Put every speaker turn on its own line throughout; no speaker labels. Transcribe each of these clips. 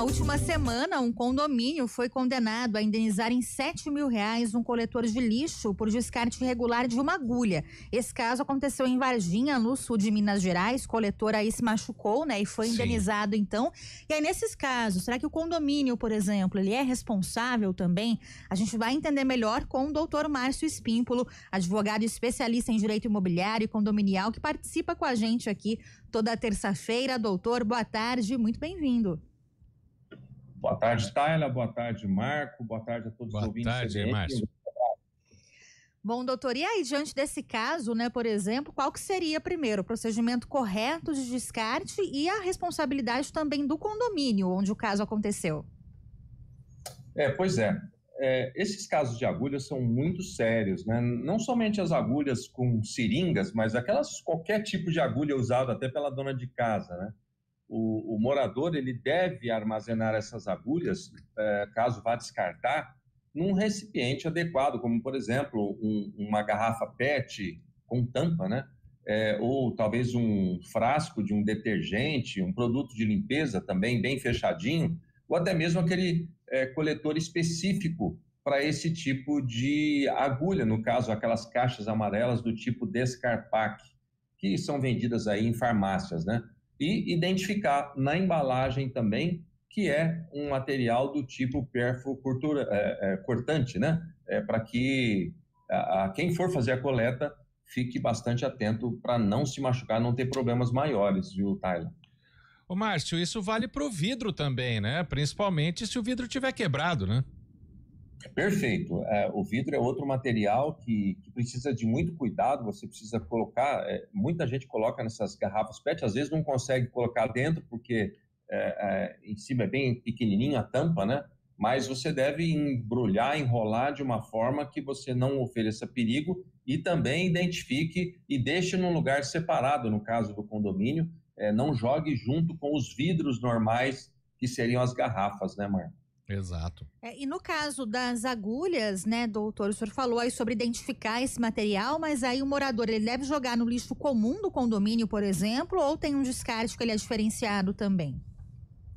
última semana, um condomínio foi condenado a indenizar em R$7.000 um coletor de lixo por descarte irregular de uma agulha. Esse caso aconteceu em Varginha, no sul de Minas Gerais. O coletor aí se machucou, né? E foi indenizado, então. E aí, nesses casos, será que o condomínio, por exemplo, ele é responsável também? A gente vai entender melhor com o doutor Márcio Espímpolo, advogado especialista em direito imobiliário e condominial, que participa com a gente aqui toda terça-feira. Doutor, boa tarde, muito bem-vindo.
Boa tarde, Tayla. Boa tarde, Marco. Boa tarde a todos os ouvintes.
Boa tarde, Márcio.
Bom, doutor, e aí, diante desse caso, né, por exemplo, qual que seria, primeiro, o procedimento correto de descarte e a responsabilidade também do condomínio onde o caso aconteceu?
Pois é. Esses casos de agulhas são muito sérios, né? Não somente as agulhas com seringas, mas qualquer tipo de agulha usada até pela dona de casa, né? O morador, ele deve armazenar essas agulhas, caso vá descartar, num recipiente adequado, como, por exemplo, uma garrafa PET com tampa, né? Ou talvez um frasco de um detergente, um produto de limpeza também bem fechadinho, ou até mesmo aquele coletor específico para esse tipo de agulha, no caso, aquelas caixas amarelas do tipo Descarpac, que são vendidas aí em farmácias, né? E identificar na embalagem também que é um material do tipo perfo cortante, né? Para que quem for fazer a coleta fique bastante atento para não se machucar, não ter problemas maiores, viu, Tayla?
Ô Márcio, isso vale pro vidro também, né? Principalmente se o vidro tiver quebrado, né?
Perfeito. O vidro é outro material que precisa de muito cuidado. Você precisa colocar, muita gente coloca nessas garrafas PET, às vezes não consegue colocar dentro porque em cima é bem pequenininho a tampa, né? Mas você deve embrulhar, enrolar de uma forma que você não ofereça perigo e também identifique e deixe num lugar separado, no caso do condomínio, não jogue junto com os vidros normais que seriam as garrafas, né, Marco?
Exato.
E no caso das agulhas, né, doutor, o senhor falou aí sobre identificar esse material, mas aí o morador, ele deve jogar no lixo comum do condomínio, por exemplo, ou tem um descarte que ele é diferenciado também?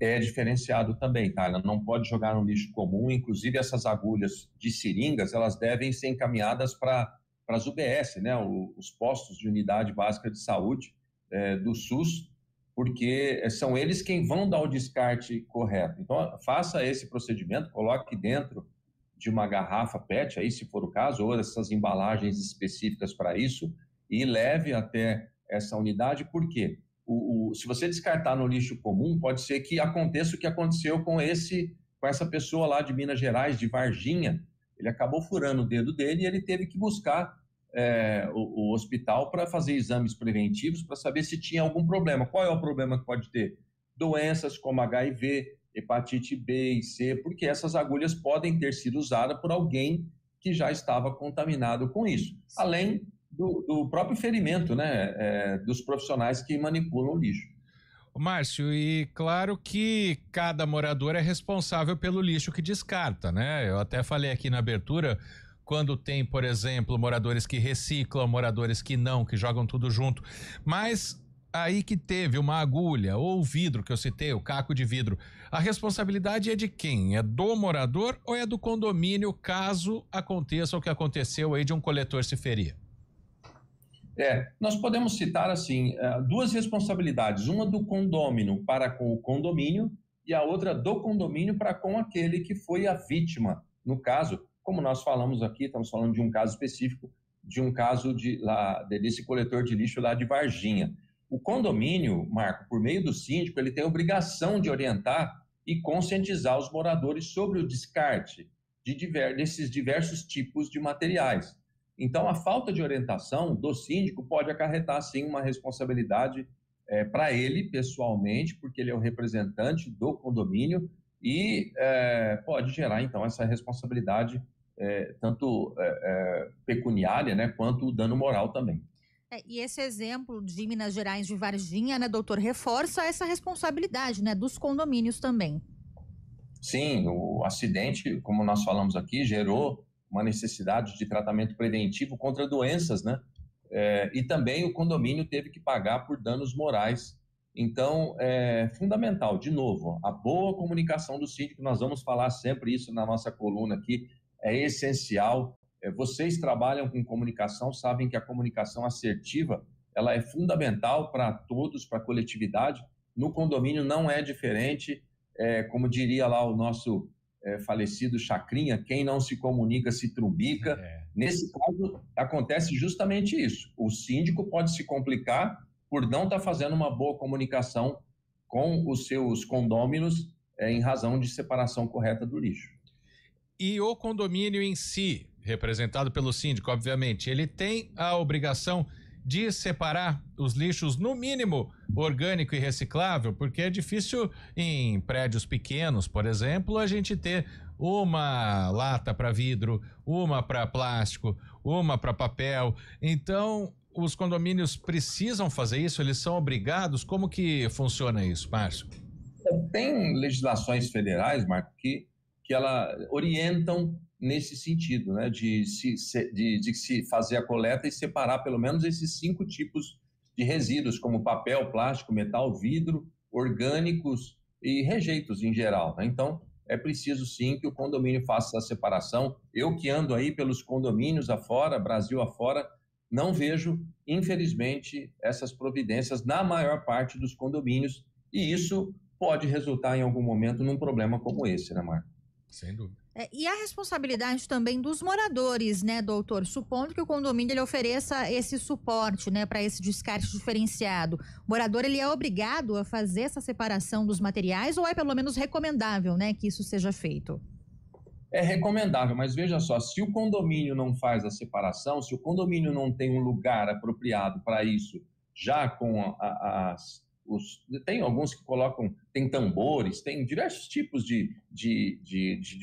É diferenciado também, tá? Ela não pode jogar no lixo comum, inclusive essas agulhas de seringas, elas devem ser encaminhadas para as UBS, né, os postos de unidade básica de saúde do SUS, porque são eles quem vão dar o descarte correto. Então, faça esse procedimento, coloque dentro de uma garrafa PET, aí se for o caso, ou essas embalagens específicas para isso, e leve até essa unidade, por quê? Se você descartar no lixo comum, pode ser que aconteça o que aconteceu com essa pessoa lá de Minas Gerais, de Varginha. Ele acabou furando o dedo dele e ele teve que buscar o hospital para fazer exames preventivos para saber se tinha algum problema. Qual é o problema que pode ter? Doenças como HIV, hepatite B e C, porque essas agulhas podem ter sido usadas por alguém que já estava contaminado com isso. Além do próprio ferimento, né, dos profissionais que manipulam o lixo.
Márcio, e claro que cada morador é responsável pelo lixo que descarta, né? Eu até falei aqui na abertura, quando tem, por exemplo, moradores que reciclam, moradores que não, que jogam tudo junto, mas aí que teve uma agulha ou vidro que eu citei, o caco de vidro, a responsabilidade é de quem? É do morador ou é do condomínio, caso aconteça o que aconteceu aí de um coletor se ferir?
Nós podemos citar assim, duas responsabilidades, uma do condômino para com o condomínio e a outra do condomínio para com aquele que foi a vítima. No caso, como nós falamos aqui, estamos falando de um caso específico, de um caso desse coletor de lixo lá de Varginha. O condomínio, Marco, por meio do síndico, ele tem a obrigação de orientar e conscientizar os moradores sobre o descarte desses diversos tipos de materiais. Então, a falta de orientação do síndico pode acarretar, sim, uma responsabilidade para ele, pessoalmente, porque ele é o representante do condomínio e pode gerar, então, essa responsabilidade tanto pecuniária, né, quanto o dano moral também.
E esse exemplo de Minas Gerais, de Varginha, né, doutor, reforça essa responsabilidade, né, dos condomínios também.
Sim, o acidente, como nós falamos aqui, gerou uma necessidade de tratamento preventivo contra doenças, né? E também o condomínio teve que pagar por danos morais Então, é fundamental, de novo, a boa comunicação do síndico, nós vamos falar sempre isso na nossa coluna aqui, é essencial. Vocês trabalham com comunicação, sabem que a comunicação assertiva, ela é fundamental para todos, para a coletividade. No condomínio não é diferente, como diria lá o nosso falecido Chacrinha, quem não se comunica se trumbica. Nesse caso, acontece justamente isso. O síndico pode se complicar por não estar fazendo uma boa comunicação com os seus condôminos em razão de separação correta do lixo.
E o condomínio em si, representado pelo síndico, obviamente, ele tem a obrigação de separar os lixos, no mínimo, orgânico e reciclável, porque é difícil em prédios pequenos, por exemplo, a gente ter uma lata para vidro, uma para plástico, uma para papel. Então, os condomínios precisam fazer isso? Eles são obrigados? Como que funciona isso, Márcio?
Tem legislações federais, Marco, que ela orientam nesse sentido, né, de se fazer a coleta e separar pelo menos esses 5 tipos de resíduos, como papel, plástico, metal, vidro, orgânicos e rejeitos em geral, né? Então, é preciso sim que o condomínio faça essa separação. Eu que ando aí pelos condomínios afora, Brasil afora, não vejo, infelizmente, essas providências na maior parte dos condomínios, e isso pode resultar em algum momento num problema como esse, né, Marco?
Sem dúvida.
E a responsabilidade também dos moradores, né, doutor? Supondo que o condomínio ele ofereça esse suporte, né, para esse descarte diferenciado. O morador ele é obrigado a fazer essa separação dos materiais ou é pelo menos recomendável, né, que isso seja feito?
É recomendável, mas veja só, se o condomínio não faz a separação, se o condomínio não tem um lugar apropriado para isso, já com tem alguns que colocam, tem tambores, tem diversos tipos de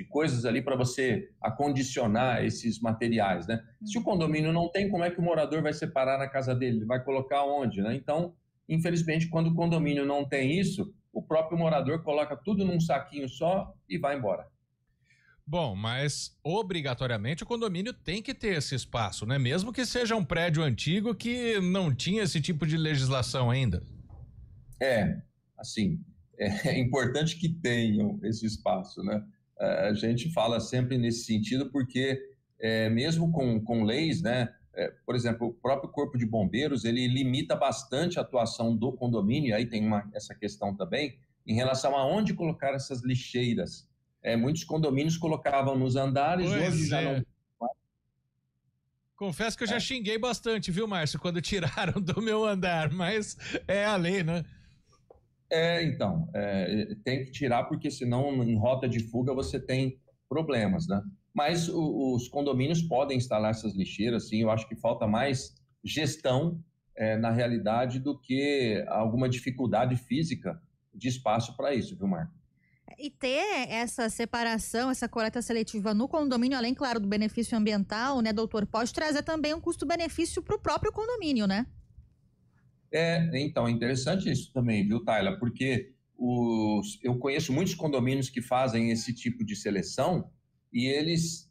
coisas ali para você acondicionar esses materiais, né? Se o condomínio não tem, como é que o morador vai separar na casa dele? Ele vai colocar onde, né? Então, infelizmente, quando o condomínio não tem isso, o próprio morador coloca tudo num saquinho só e vai embora.
Bom, mas obrigatoriamente o condomínio tem que ter esse espaço, né? Mesmo que seja um prédio antigo que não tinha esse tipo de legislação ainda.
Assim, é importante que tenham esse espaço, né? A gente fala sempre nesse sentido porque mesmo com leis, né? Por exemplo, o próprio Corpo de Bombeiros, ele limita bastante a atuação do condomínio, e aí tem essa questão também, em relação a onde colocar essas lixeiras. Muitos condomínios colocavam nos andares, hoje já não...
Confesso que eu já xinguei bastante, viu, Márcio, quando tiraram do meu andar, mas é a lei, né?
Então, tem que tirar porque senão em rota de fuga você tem problemas, né? Mas os condomínios podem instalar essas lixeiras, sim, eu acho que falta mais gestão na realidade do que alguma dificuldade física de espaço para isso, viu, Marco?
E ter essa separação, essa coleta seletiva no condomínio, além, claro, do benefício ambiental, né, doutor, pode trazer também um custo-benefício para o próprio condomínio, né?
Então, é interessante isso também, viu, Tayla? Porque eu conheço muitos condomínios que fazem esse tipo de seleção e eles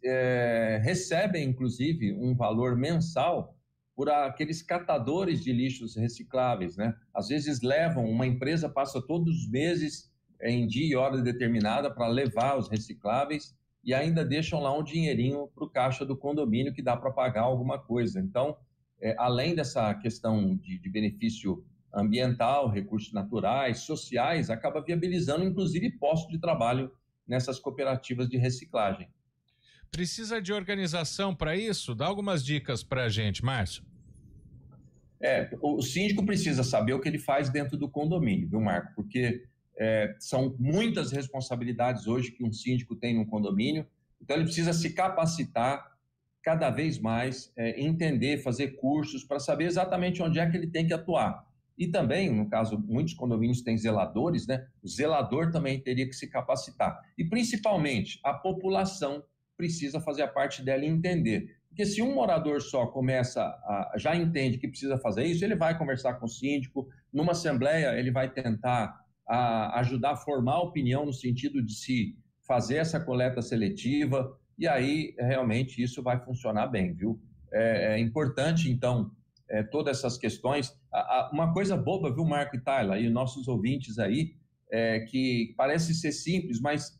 recebem, inclusive, um valor mensal por aqueles catadores de lixos recicláveis, né? Às vezes uma empresa passa todos os meses em dia e hora determinada para levar os recicláveis e ainda deixam lá um dinheirinho para o caixa do condomínio que dá para pagar alguma coisa. Então, além dessa questão de benefício ambiental, recursos naturais, sociais, acaba viabilizando, inclusive, postos de trabalho nessas cooperativas de reciclagem.
Precisa de organização para isso? Dá algumas dicas para a gente, Márcio.
O síndico precisa saber o que ele faz dentro do condomínio, viu, Marco? Porque são muitas responsabilidades hoje que um síndico tem no condomínio, então ele precisa se capacitar cada vez mais, entender, fazer cursos para saber exatamente onde é que ele tem que atuar. E também, no caso, muitos condomínios têm zeladores, né? O zelador também teria que se capacitar. E, principalmente, a população precisa fazer a parte dela e entender. Porque se um morador só já entende que precisa fazer isso, ele vai conversar com o síndico, numa assembleia ele vai tentar ajudar a formar opinião no sentido de se fazer essa coleta seletiva, e aí realmente isso vai funcionar bem, viu? É importante, então, todas essas questões. Uma coisa boba, viu, Marco e Tayla, e nossos ouvintes aí, que parece ser simples, mas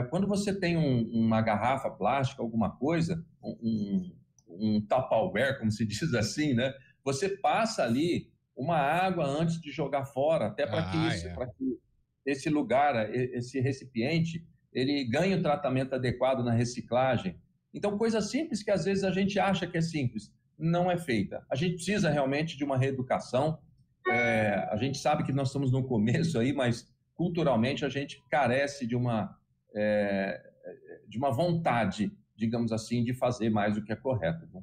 quando você tem uma garrafa plástica, alguma coisa, um Tupperware, como se diz assim, né? Você passa ali uma água antes de jogar fora, até para que esse lugar, esse recipiente, ele ganhe o tratamento adequado na reciclagem. Então, coisa simples que às vezes a gente acha que é simples, não é feita. A gente precisa realmente de uma reeducação. A gente sabe que nós estamos no começo aí, mas culturalmente a gente carece de uma vontade, digamos assim, de fazer mais o que é correto. Né?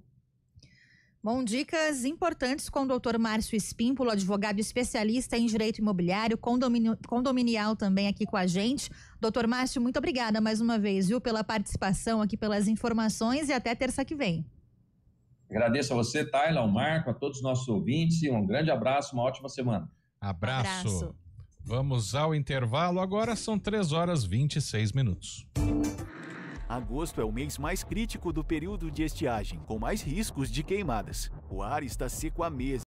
Bom, dicas importantes com o Dr. Márcio Espímpolo, advogado especialista em direito imobiliário, condominial também aqui com a gente. Doutor Márcio, muito obrigada mais uma vez, viu, pela participação aqui, pelas informações, e até terça que vem.
Agradeço a você, Tayla, ao Marco, a todos os nossos ouvintes, e um grande abraço, uma ótima semana.
Abraço. Vamos ao intervalo, agora são 3h26.
Agosto é o mês mais crítico do período de estiagem, com mais riscos de queimadas. O ar está seco há meses.